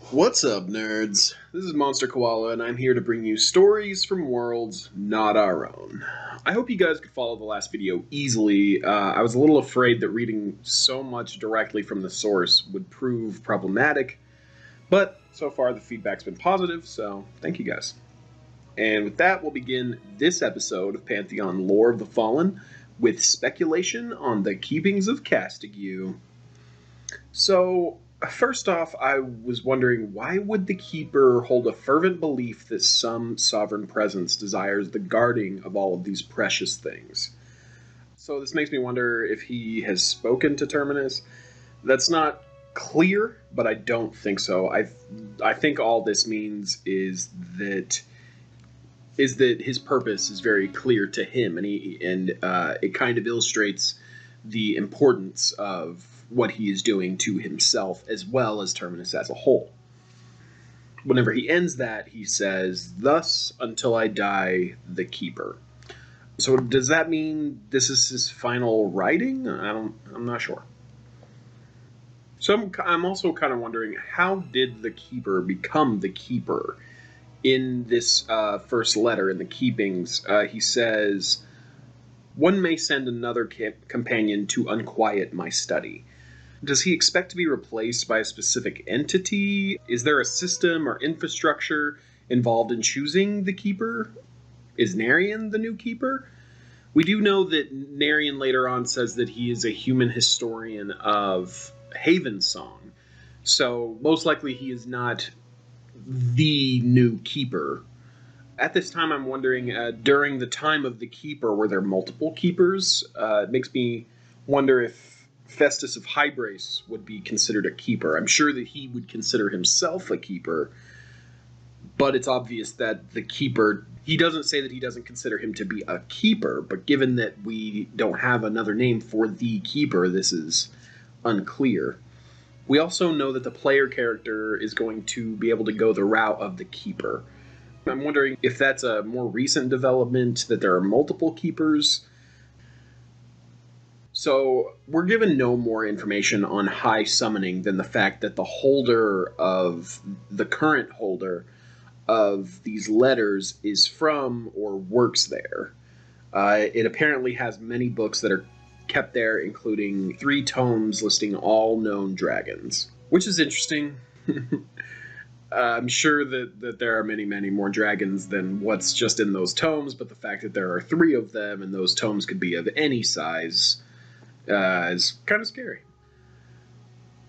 What's up, nerds? This is MonsterKoala, and I'm here to bring you stories from worlds not our own. I hope you guys could follow the last video easily. I was a little afraid that reading so much directly from the source would prove problematic, but so far the feedback's been positive, so thank you guys. And with that, we'll begin this episode of Pantheon Lore of the Fallen with speculation on the Keepings of Castigue. So, first off, I was wondering, why would the Keeper hold a fervent belief that some sovereign presence desires the guarding of all of these precious things? So this makes me wonder if he has spoken to Terminus. That's not clear, but I don't think so. I think all this means is that his purpose is very clear to him, and it kind of illustrates the importance of what he is doing to himself as well as Terminus as a whole. Whenever he ends that, he says, "Thus until I die, the Keeper." So does that mean this is his final writing? I'm not sure. So I'm also kind of wondering, how did the Keeper become the Keeper? In this first letter in the Keepings, he says, "One may send another companion to unquiet my study." Does he expect to be replaced by a specific entity? Is there a system or infrastructure involved in choosing the Keeper? Is Narian the new Keeper? We do know that Narian later on says that he is a human historian of Haven Song, so most likely he is not the new Keeper. At this time, I'm wondering, during the time of the Keeper, were there multiple Keepers? It makes me wonder if Festus of Hybrace would be considered a Keeper. I'm sure that he would consider himself a Keeper, but it's obvious that the Keeper, he doesn't say that he doesn't consider him to be a Keeper, but given that we don't have another name for the Keeper, this is unclear. We also know that the player character is going to be able to go the route of the Keeper. I'm wondering if that's a more recent development, that there are multiple Keepers. So we're given no more information on high summoning than the fact that the current holder of these letters is from or works there. It apparently has many books that are kept there, including 3 tomes listing all known dragons, which is interesting. I'm sure that there are many, many more dragons than what's just in those tomes, but the fact that there are 3 of them and those tomes could be of any size is kind of scary.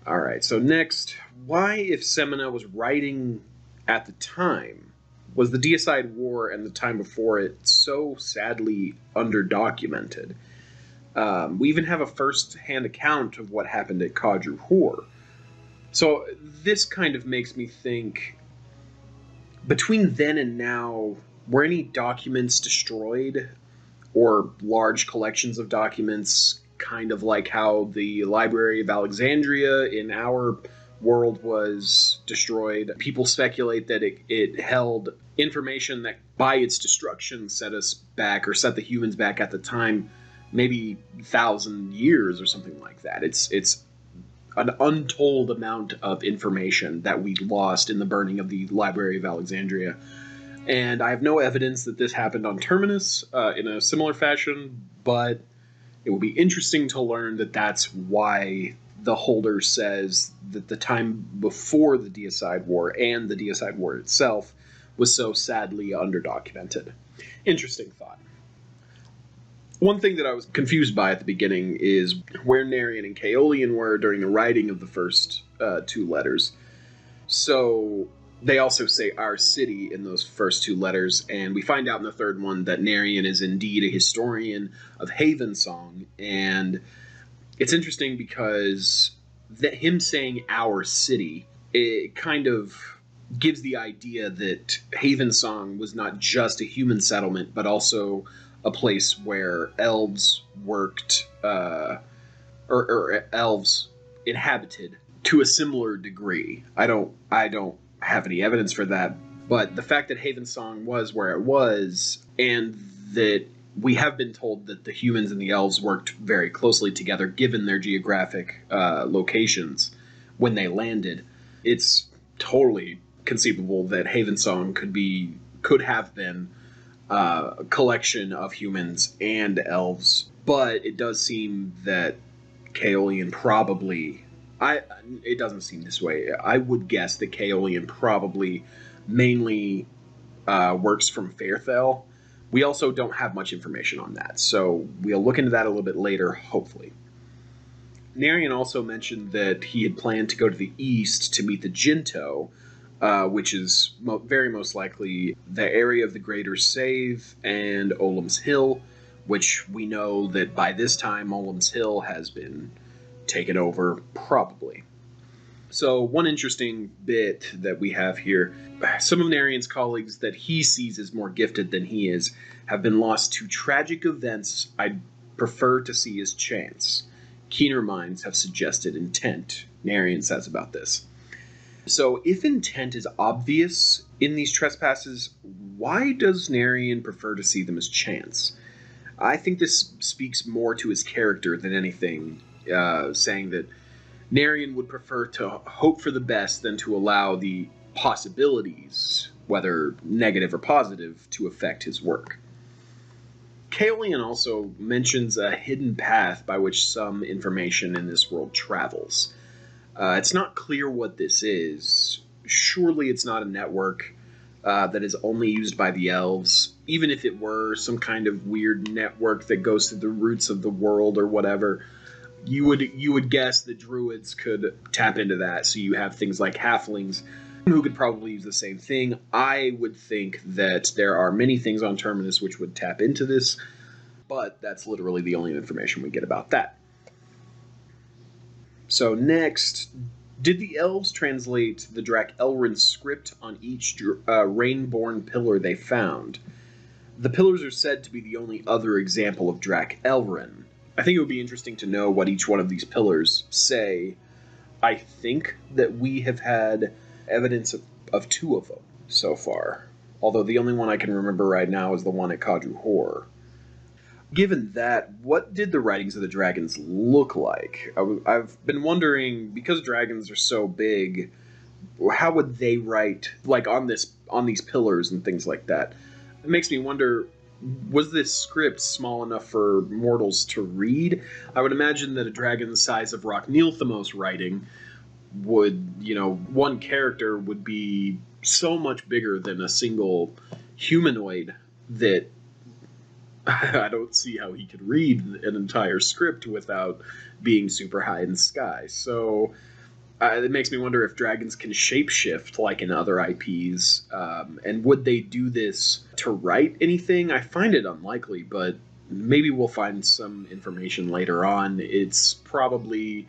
Alright, so next, why, if Semina was writing at the time, was the Deicide War and the time before it so sadly underdocumented? We even have a first-hand account of what happened at Kadru-Hor. So this kind of makes me think, between then and now, were any documents destroyed? Or large collections of documents, kind of like how the Library of Alexandria in our world was destroyed? People speculate that it held information that, by its destruction, set us back, or set the humans back at the time, maybe 1,000 years or something like that. It's an untold amount of information that we lost in the burning of the Library of Alexandria. And I have no evidence that this happened on Terminus in a similar fashion, but it will be interesting to learn that that's why the holder says that the time before the Deicide War and the Deicide War itself was so sadly underdocumented. Interesting thought. One thing that I was confused by at the beginning is where Narian and Kaolyen were during the writing of the first 2 letters. So they also say our city in those first 2 letters, and we find out in the third one that Narian is indeed a historian of Haven Song, and it's interesting because him saying our city, it kind of gives the idea that Haven Song was not just a human settlement, but also a place where elves worked, or elves inhabited to a similar degree. I don't have any evidence for that, but the fact that Haven Song was where it was, and that we have been told that the humans and the elves worked very closely together given their geographic locations when they landed, it's totally conceivable that Havensong could have been a collection of humans and elves, but it does seem that Kaolyen probably... it doesn't seem this way. I would guess that Kaolyen probably mainly works from Faerthel. We also don't have much information on that, so we'll look into that a little bit later, hopefully. Narian also mentioned that he had planned to go to the east to meet the Jinto, which is very most likely the area of the Greater Save and Olam's Hill, which we know that by this time Olam's Hill has been taken over, probably. So one interesting bit that we have here, some of Narian's colleagues that he sees as more gifted than he is have been lost to tragic events I'd prefer to see as chance. Keener minds have suggested intent, Narian says about this. So if intent is obvious in these trespasses, why does Narian prefer to see them as chance? I think this speaks more to his character than anything, saying that Narian would prefer to hope for the best than to allow the possibilities, whether negative or positive, to affect his work. Kaolyen also mentions a hidden path by which some information in this world travels. It's not clear what this is. Surely it's not a network that is only used by the elves. Even if it were some kind of weird network that goes to the roots of the world or whatever, you would guess that druids could tap into that. So you have things like halflings who could probably use the same thing. I would think that there are many things on Terminus which would tap into this, but that's literally the only information we get about that. So next, did the elves translate the Drak Elrin script on each Rainborn pillar they found? The pillars are said to be the only other example of Drak Elrin. I think it would be interesting to know what each one of these pillars say. I think that we have had evidence of two of them so far, although the only one I can remember right now is the one at Kadru Hor. Given that, what did the writings of the dragons look like? I've been wondering, because dragons are so big, how would they write, like on these pillars and things like that? It makes me wonder, was this script small enough for mortals to read? I would imagine that a dragon the size of Rocnilthamos writing would, one character would be so much bigger than a single humanoid that I don't see how he could read an entire script without being super high in the sky. So it makes me wonder if dragons can shapeshift like in other IPs, and would they do this to write anything? I find it unlikely, but maybe we'll find some information later on. It's probably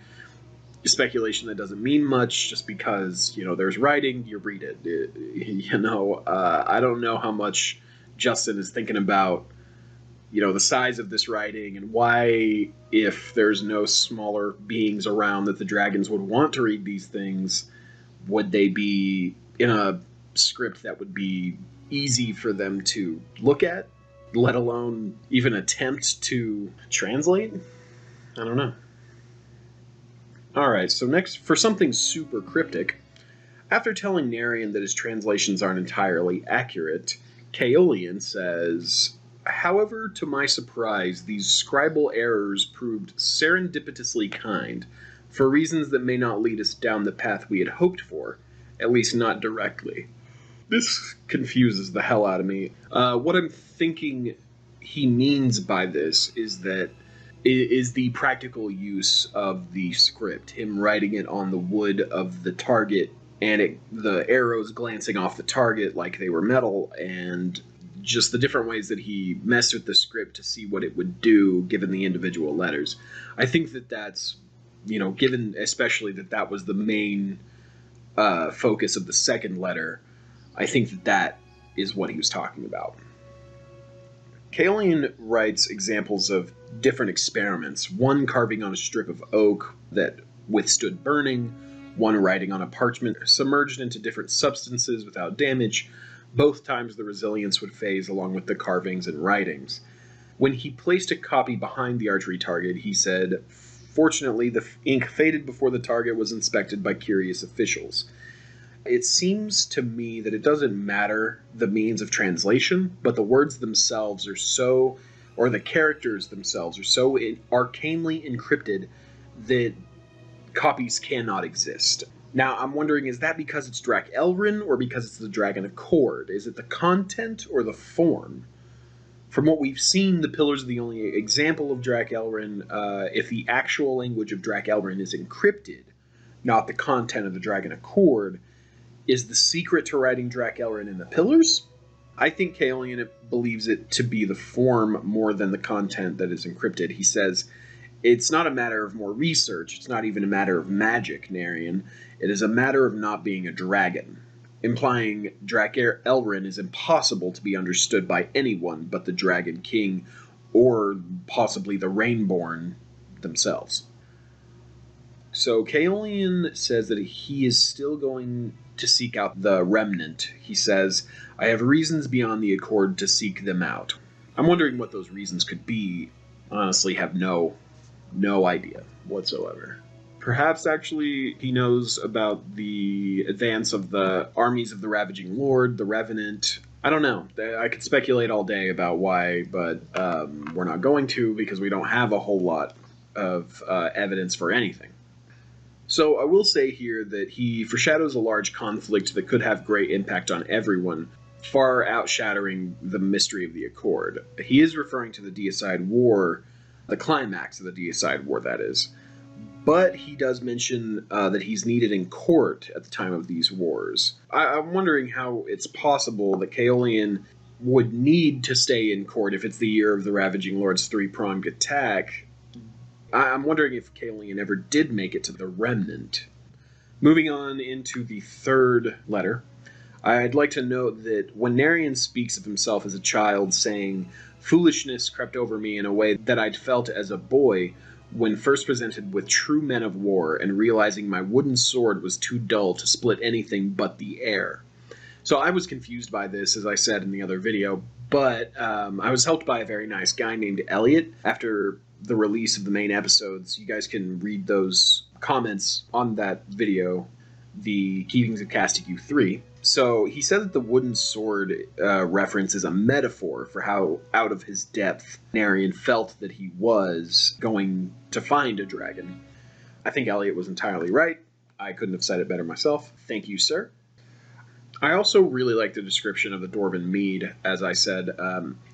speculation that doesn't mean much, just because there's writing, you read it. I don't know how much Justin is thinking about the size of this writing, and why, if there's no smaller beings around that the dragons would want to read these things, would they be in a script that would be easy for them to look at, let alone even attempt to translate? I don't know. Alright, so next, for something super cryptic, after telling Narian that his translations aren't entirely accurate, Kaolyen says, "However, to my surprise, these scribal errors proved serendipitously kind, for reasons that may not lead us down the path we had hoped for, at least not directly." This confuses the hell out of me. What I'm thinking he means by this is the practical use of the script, him writing it on the wood of the target, and the arrows glancing off the target like they were metal, and just the different ways that he messed with the script to see what it would do given the individual letters. I think that's, given especially that was the main focus of the second letter, I think that is what he was talking about. Kaolyen writes examples of different experiments, one carving on a strip of oak that withstood burning, one writing on a parchment submerged into different substances without damage. Both times the resilience would phase along with the carvings and writings. When he placed a copy behind the archery target, he said, "Fortunately, the ink faded before the target was inspected by curious officials." It seems to me that it doesn't matter the means of translation, but the words themselves are so, or the characters themselves are so arcanely encrypted that copies cannot exist. Now, I'm wondering, is that because it's Drak-Elrin or because it's the Dragon Accord? Is it the content or the form? From what we've seen, the Pillars are the only example of Drak-Elrin. If the actual language of Drak-Elrin is encrypted, not the content of the Dragon Accord, is the secret to writing Drak-Elrin in the Pillars? I think Kaolyen believes it to be the form more than the content that is encrypted. He says, it's not a matter of more research, it's not even a matter of magic, Narian. It is a matter of not being a dragon, implying Drak-Elrin is impossible to be understood by anyone but the Dragon King, or possibly the Rainborn themselves. So Kaolyen says that he is still going to seek out the Remnant. He says, I have reasons beyond the Accord to seek them out. I'm wondering what those reasons could be. Honestly, have no idea whatsoever. Perhaps actually he knows about the advance of the armies of the Ravaging Lord, the Revenant. I don't know. I could speculate all day about why, but we're not going to because we don't have a whole lot of evidence for anything. So I will say here that he foreshadows a large conflict that could have great impact on everyone, far outshadowing the mystery of the Accord. He is referring to the Deicide War, the climax of the Deicide War, that is. But he does mention that he's needed in court at the time of these wars. I'm wondering how it's possible that Kaolyen would need to stay in court if it's the year of the Ravaging Lord's three-pronged attack. I'm wondering if Kaolyen ever did make it to the Remnant. Moving on into the third letter, I'd like to note that when Narian speaks of himself as a child, saying, foolishness crept over me in a way that I'd felt as a boy when first presented with true men of war and realizing my wooden sword was too dull to split anything but the air. So I was confused by this, as I said in the other video, but I was helped by a very nice guy named Elliot. After the release of the main episodes, you guys can read those comments on that video, the Keepings of Castigue 3. So he said that the wooden sword reference is a metaphor for how out of his depth Narian felt that he was going to find a dragon. I think Elliot was entirely right. I couldn't have said it better myself. Thank you, sir. I also really like the description of the Dwarven Mead, as I said.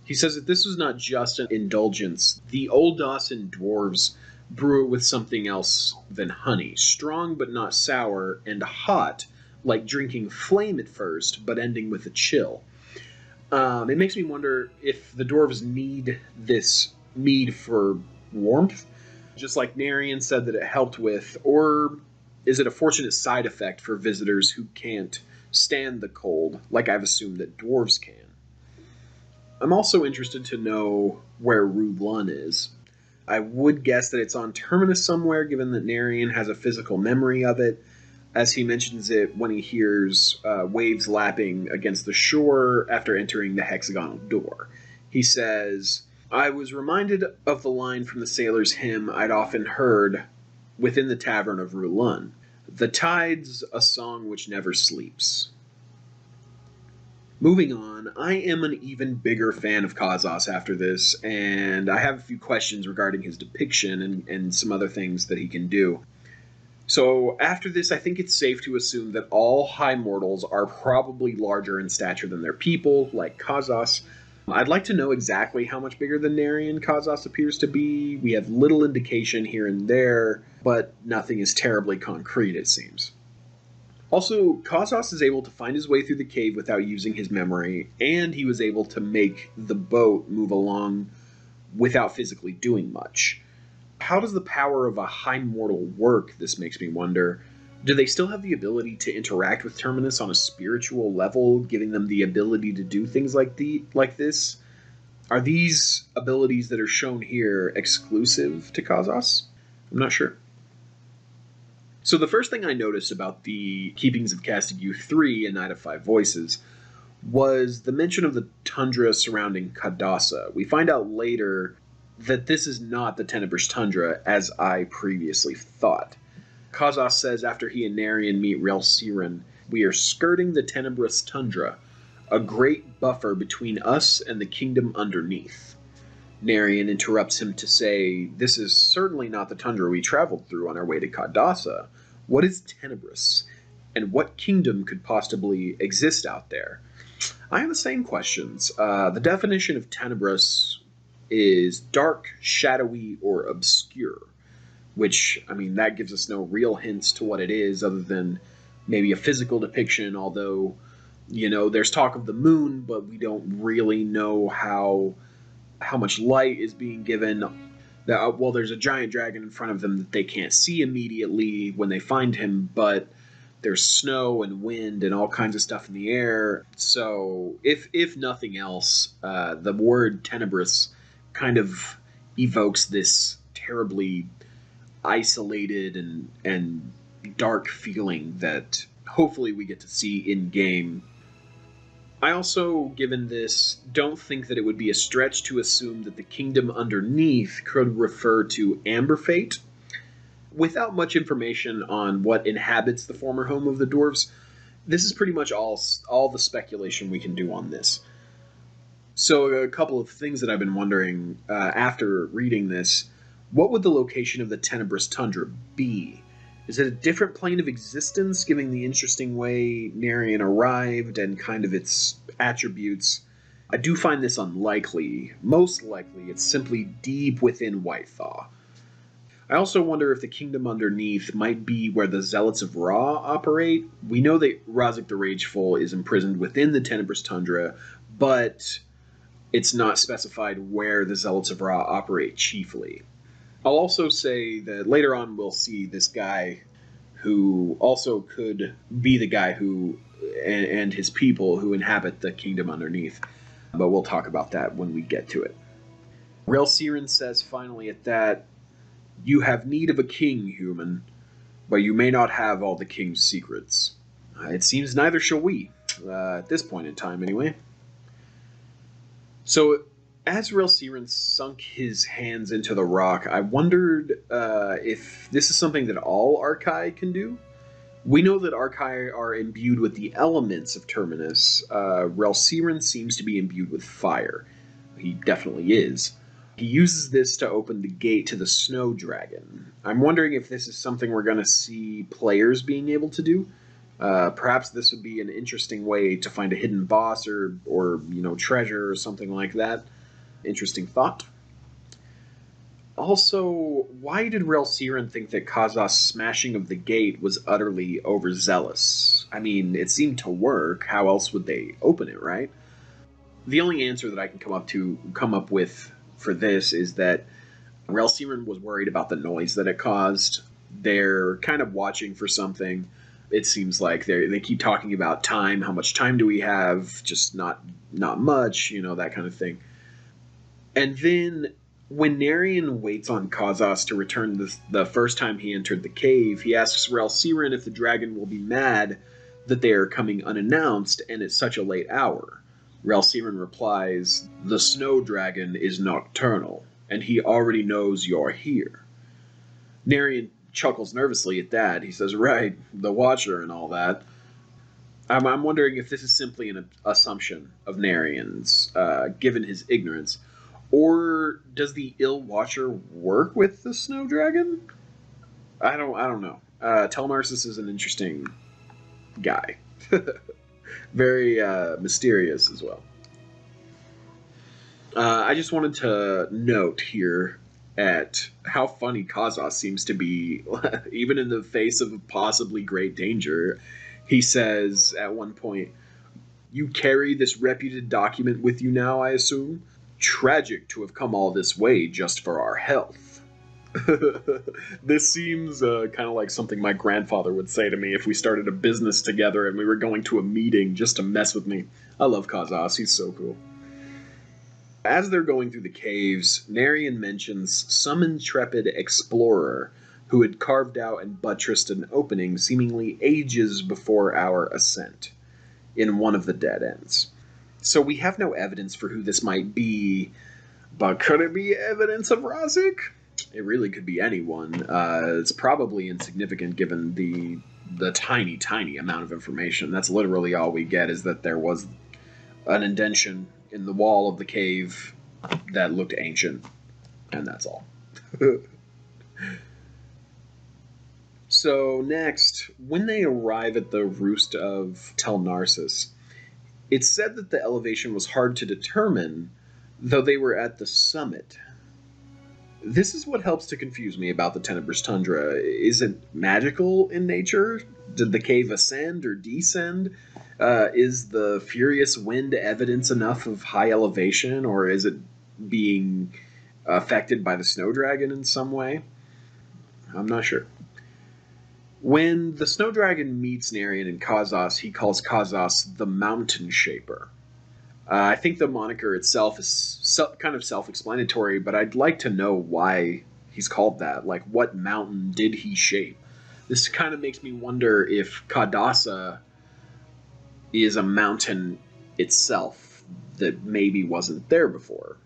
He says that this was not just an indulgence. The old Dawson dwarves brew it with something else than honey, strong but not sour, and hot, like drinking flame at first, but ending with a chill. It makes me wonder if the dwarves need this mead for warmth, just like Narian said that it helped with, or is it a fortunate side effect for visitors who can't stand the cold, like I've assumed that dwarves can. I'm also interested to know where Ru'lun is. I would guess that it's on Terminus somewhere, given that Narian has a physical memory of it, as he mentions it when he hears waves lapping against the shore after entering the hexagonal door. He says, I was reminded of the line from the sailor's hymn I'd often heard within the tavern of Ru'lun. The tide's a song which never sleeps. Moving on, I am an even bigger fan of Kazas after this, and I have a few questions regarding his depiction and some other things that he can do. So after this, I think it's safe to assume that all high mortals are probably larger in stature than their people, like Kazas. I'd like to know exactly how much bigger than Narian Kazas appears to be. We have little indication here and there, but nothing is terribly concrete, it seems. Also, Kazas is able to find his way through the cave without using his memory, and he was able to make the boat move along without physically doing much. How does the power of a high mortal work, this makes me wonder? Do they still have the ability to interact with Terminus on a spiritual level, giving them the ability to do things like this? Are these abilities that are shown here exclusive to Kazas? I'm not sure. So the first thing I noticed about the Keepings of Castigue 3 and Night of Five Voices was the mention of the tundra surrounding Kadasa. We find out later that this is not the Tenebrous Tundra, as I previously thought. Kazas says after he and Narian meet Rel-Cirin, We are skirting the tenebrous tundra, a great buffer between us and the kingdom underneath. Narian interrupts him to say, "This is certainly not the tundra we traveled through on our way to Cardassa. What is tenebrous? And what kingdom could possibly exist out there?" I have the same questions. The definition of tenebrous is dark, shadowy, or obscure, which, I mean, that gives us no real hints to what it is other than maybe a physical depiction, although, there's talk of the moon, but we don't really know how much light is being given. Well, there's a giant dragon in front of them that they can't see immediately when they find him, but there's snow and wind and all kinds of stuff in the air. So, if nothing else, the word tenebrous kind of evokes this terribly isolated and dark feeling that hopefully we get to see in game. I also, given this, don't think that it would be a stretch to assume that the kingdom underneath could refer to Amberfate. Without much information on what inhabits the former home of the dwarves, this is pretty much all the speculation we can do on this. So a couple of things that I've been wondering after reading this. What would the location of the tenebrous tundra be? Is it a different plane of existence, given the interesting way Narian arrived and kind of its attributes? I do find this unlikely. Most likely, it's simply deep within Whitethaw. I also wonder if the kingdom underneath might be where the Zealots of Ra operate. We know that Razak the Rageful is imprisoned within the tenebrous tundra, but it's not specified where the Zealots of Ra operate chiefly. I'll also say that later on we'll see this guy who also could be the guy who and his people who inhabit the kingdom underneath, but we'll talk about that when we get to it. Rel-Cirin says finally at that, "You have need of a king, human, but you may not have all the king's secrets." It seems neither shall we, at this point in time anyway. So, as Rel-Cirin sunk his hands into the rock, I wondered if this is something that all Archai can do. We know that Archai are imbued with the elements of Terminus. Rel-Cirin seems to be imbued with fire. He definitely is. He uses this to open the gate to the Snow Dragon. I'm wondering if this is something we're going to see players being able to do. Perhaps this would be an interesting way to find a hidden boss or treasure or something like that. Interesting thought. Also, why did Rel-Cirin think that Kazas' smashing of the gate was utterly overzealous? I mean, it seemed to work. How else would they open it, right? The only answer that I can come up with for this is that Rel-Cirin was worried about the noise that it caused. They're kind of watching for something. It seems like they keep talking about time. How much time do we have? Just not much, that kind of thing. And then when Narian waits on Kazas to return the first time he entered the cave, he asks Rel-Cirin if the dragon will be mad that they are coming unannounced and at such a late hour. Rel-Cirin replies, "The snow dragon is nocturnal, and he already knows you're here." Narian chuckles nervously at that. He says, "Right, the Watcher and all that." I'm wondering if this is simply an assumption of Narian's, given his ignorance. Or does the Ill Watcher work with the Snow Dragon? I don't know. Tel'Nharssis is an interesting guy. Very mysterious as well. I just wanted to note here at how funny Kazas seems to be, even in the face of possibly great danger. He says at one point, "You carry this reputed document with you now, I assume? Tragic to have come all this way just for our health." This seems kind of like something my grandfather would say to me if we started a business together and we were going to a meeting just to mess with me. I love Kazas, he's so cool. As they're going through the caves, Narian mentions some intrepid explorer who had carved out and buttressed an opening seemingly ages before our ascent in one of the dead ends. So we have no evidence for who this might be, but could it be evidence of Razak? It really could be anyone. It's probably insignificant given the the tiny, tiny amount of information. That's literally all we get, is that there was an indentation in the wall of the cave that looked ancient, and that's all. So next, when they arrive at the roost of Tel'Nharssis, it's said that the elevation was hard to determine, though they were at the summit. This is what helps to confuse me about the Tenebrous Tundra. Is it magical in nature? Did the cave ascend or descend? Is the furious wind evidence enough of high elevation, or is it being affected by the snow dragon in some way? I'm not sure. When the snow dragon meets Narian and Kazas, he calls Kazas the Mountain Shaper. I think the moniker itself is kind of self-explanatory, but I'd like to know why he's called that. Like, what mountain did he shape? This kind of makes me wonder if Kadasa is a mountain itself that maybe wasn't there before.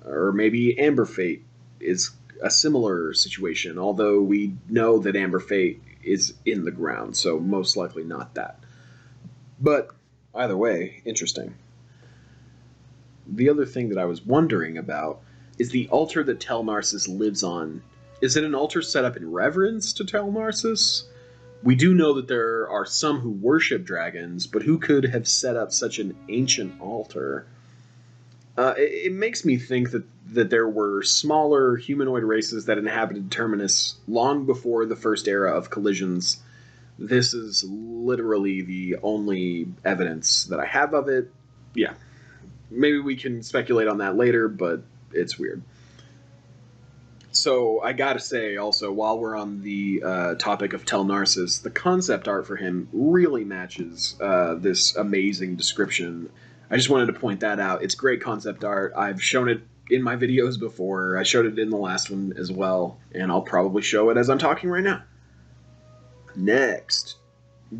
Or maybe Amber Fate is a similar situation, although we know that Amber Fate is in the ground, so most likely not that. But either way, interesting. The other thing that I was wondering about is the altar that Tel'Nharssis lives on. Is it an altar set up in reverence to Tel'Nharssis? We do know that there are some who worship dragons, but who could have set up such an ancient altar? It makes me think that there were smaller humanoid races that inhabited Terminus long before the first era of collisions. This is literally the only evidence that I have of it. Yeah. Maybe we can speculate on that later, but it's weird. So I gotta say also, while we're on the topic of Tel'Nharssis, the concept art for him really matches this amazing description. I just wanted to point that out. It's great concept art. I've shown it in my videos before. I showed it in the last one as well, and I'll probably show it as I'm talking right now. Next,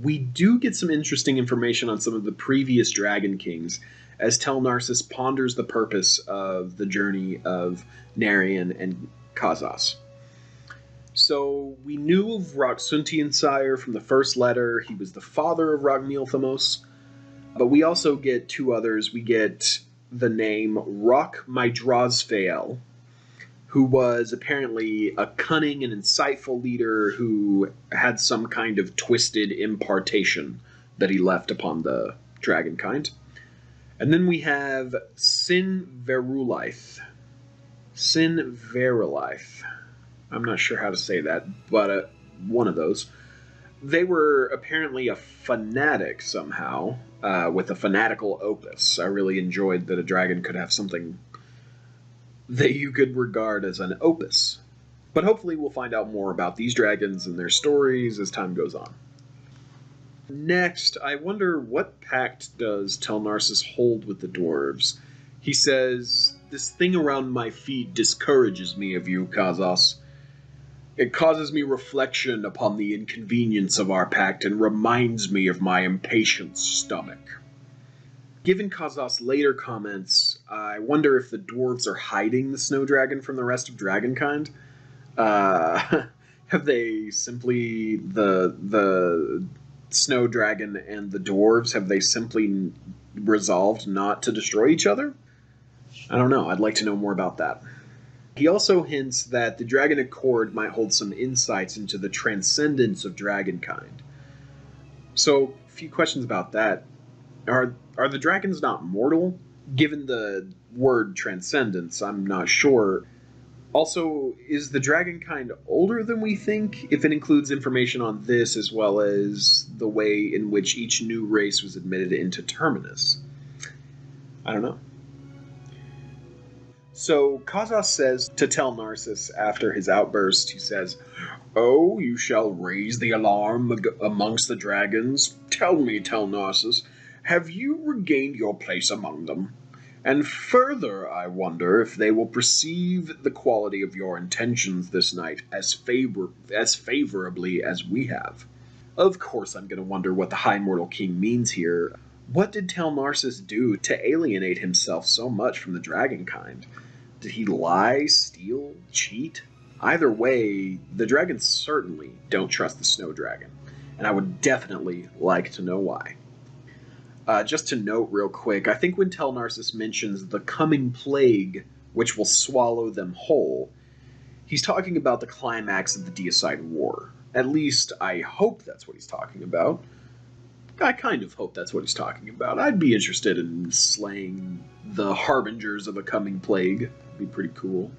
we do get some interesting information on some of the previous Dragon Kings, as Tel'Nharssis ponders the purpose of the journey of Narian and Kazas. So we knew of Rok-Suntian Sire from the first letter. He was the father of Rog-Mealthamos. But we also get two others. We get the name Rok-Mydrosfael, who was apparently a cunning and insightful leader who had some kind of twisted impartation that he left upon the dragonkind. And then we have Sin Verulith. Sin Verulith. I'm not sure how to say that, but one of those. They were apparently a fanatic somehow, with a fanatical opus. I really enjoyed that a dragon could have something that you could regard as an opus. But hopefully we'll find out more about these dragons and their stories as time goes on. Next, I wonder, what pact does Tel'Nharssis hold with the dwarves? He says, "This thing around my feet discourages me of you, Kazas. It causes me reflection upon the inconvenience of our pact and reminds me of my impatient stomach." Given Kazas' later comments, I wonder if the dwarves are hiding the snow dragon from the rest of dragonkind. Have they simply, the snow dragon and the dwarves, have they simply resolved not to destroy each other? I don't know. I'd like to know more about that. He also hints that the Dragon Accord might hold some insights into the transcendence of dragonkind. So, a few questions about that. Are the dragons not mortal? Given the word transcendence, I'm not sure. Also, is the dragonkind older than we think, if it includes information on this as well as the way in which each new race was admitted into Terminus? I don't know. So Kazas says to Tel'Nharssis after his outburst, he says, "Oh, you shall raise the alarm amongst the dragons. Tell me, Tel'Nharssis, have you regained your place among them? And further, I wonder if they will perceive the quality of your intentions this night as favorably as we have." Of course I'm going to wonder what the High Mortal King means here. What did Tel'Nharssis do to alienate himself so much from the dragonkind? Did he lie, steal, cheat? Either way, the dragons certainly don't trust the snow dragon. and I would definitely like to know why. Just to note real quick, I think when Tel'Nharssis mentions the coming plague which will swallow them whole, he's talking about the climax of the Deicide War. At least I hope that's what he's talking about. I kind of hope that's what he's talking about. I'd be interested in slaying the harbingers of a coming plague. It'd be pretty cool.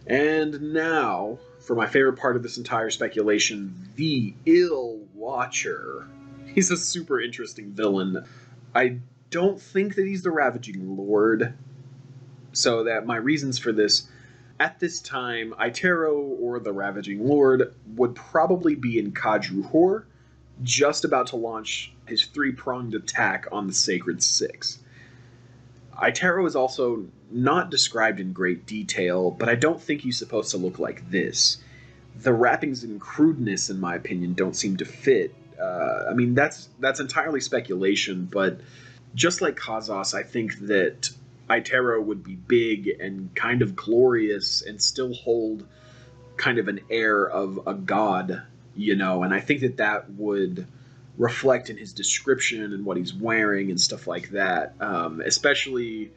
And now, for my favorite part of this entire speculation, the Ill Watcher. He's a super interesting villain. I don't think that he's the Ravaging Lord. So that my reasons for this, at this time, Aitero or the Ravaging Lord would probably be in Kadruhor, just about to launch his three-pronged attack on the Sacred Six. Aitero is also not described in great detail, but I don't think he's supposed to look like this. The wrappings and crudeness, in my opinion, don't seem to fit. I mean, that's entirely speculation, but just like Kazas, I think that Aitero would be big and kind of glorious and still hold kind of an air of a god, and I think that would reflect in his description and what he's wearing and stuff like that, especially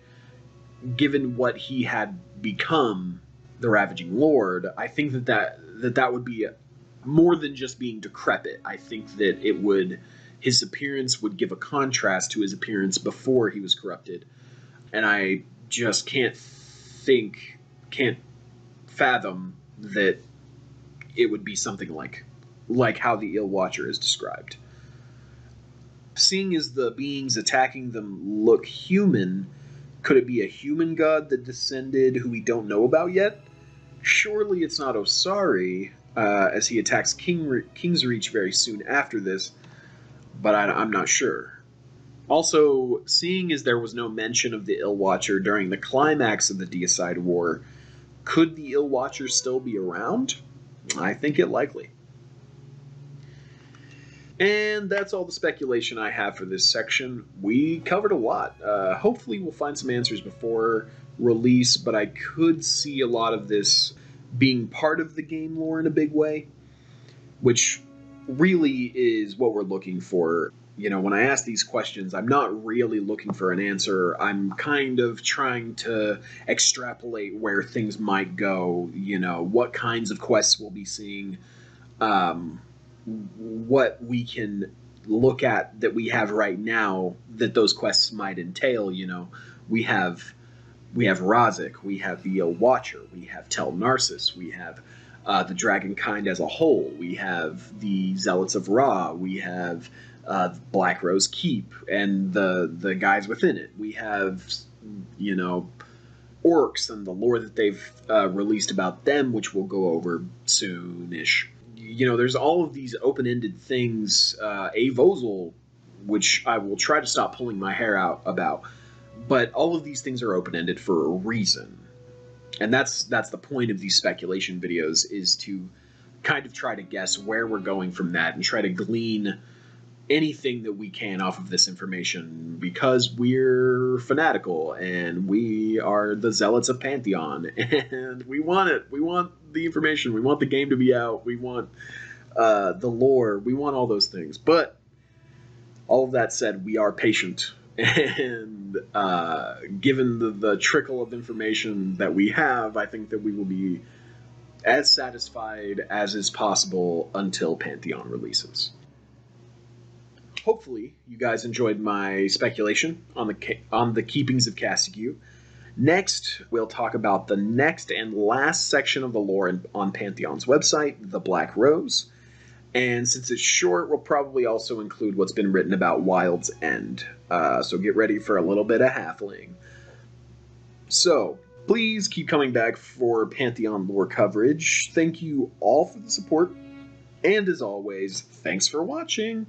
given what he had become, the Ravaging Lord. I think that would be more than just being decrepit. I think that his appearance would give a contrast to his appearance before he was corrupted, and I just can't fathom that it would be something like how the Ill Watcher is described. Seeing as the beings attacking them look human, could it be a human god that descended who we don't know about yet? Surely it's not Osari, as he attacks Kingsreach very soon after this, but I'm not sure. Also, seeing as there was no mention of the Ill Watcher during the climax of the Deicide War, could the Ill Watcher still be around? I think it likely. And that's all the speculation I have for this section. We covered a lot. Hopefully we'll find some answers before release, but I could see a lot of this being part of the game lore in a big way, which really is what we're looking for. When I ask these questions, I'm not really looking for an answer. I'm kind of trying to extrapolate where things might go, what kinds of quests we'll be seeing, what we can look at that we have right now that those quests might entail. We have Razik, we have the Ill Watcher, we have Tel'Nharssis, we have the Dragonkind as a whole, we have the Zealots of Ra, we have Black Rose Keep and the guys within it. We have, orcs and the lore that they've released about them, which we'll go over soonish. There's all of these open-ended things. Avozal, which I will try to stop pulling my hair out about, but all of these things are open-ended for a reason. And that's the point of these speculation videos, is to kind of try to guess where we're going from that and try to glean anything that we can off of this information, because we're fanatical and we are the zealots of Pantheon and we want it. We want the information. We want the game to be out. We want the lore. We want all those things. But all of that said, we are patient, and given the trickle of information that we have, I think that we will be as satisfied as is possible until Pantheon releases. Hopefully, you guys enjoyed my speculation on the Keepings of Castigue. Next, we'll talk about the next and last section of the lore on Pantheon's website, the Black Rose. And since it's short, we'll probably also include what's been written about Wild's End. So get ready for a little bit of Halfling. So, please keep coming back for Pantheon lore coverage. Thank you all for the support. And as always, thanks for watching.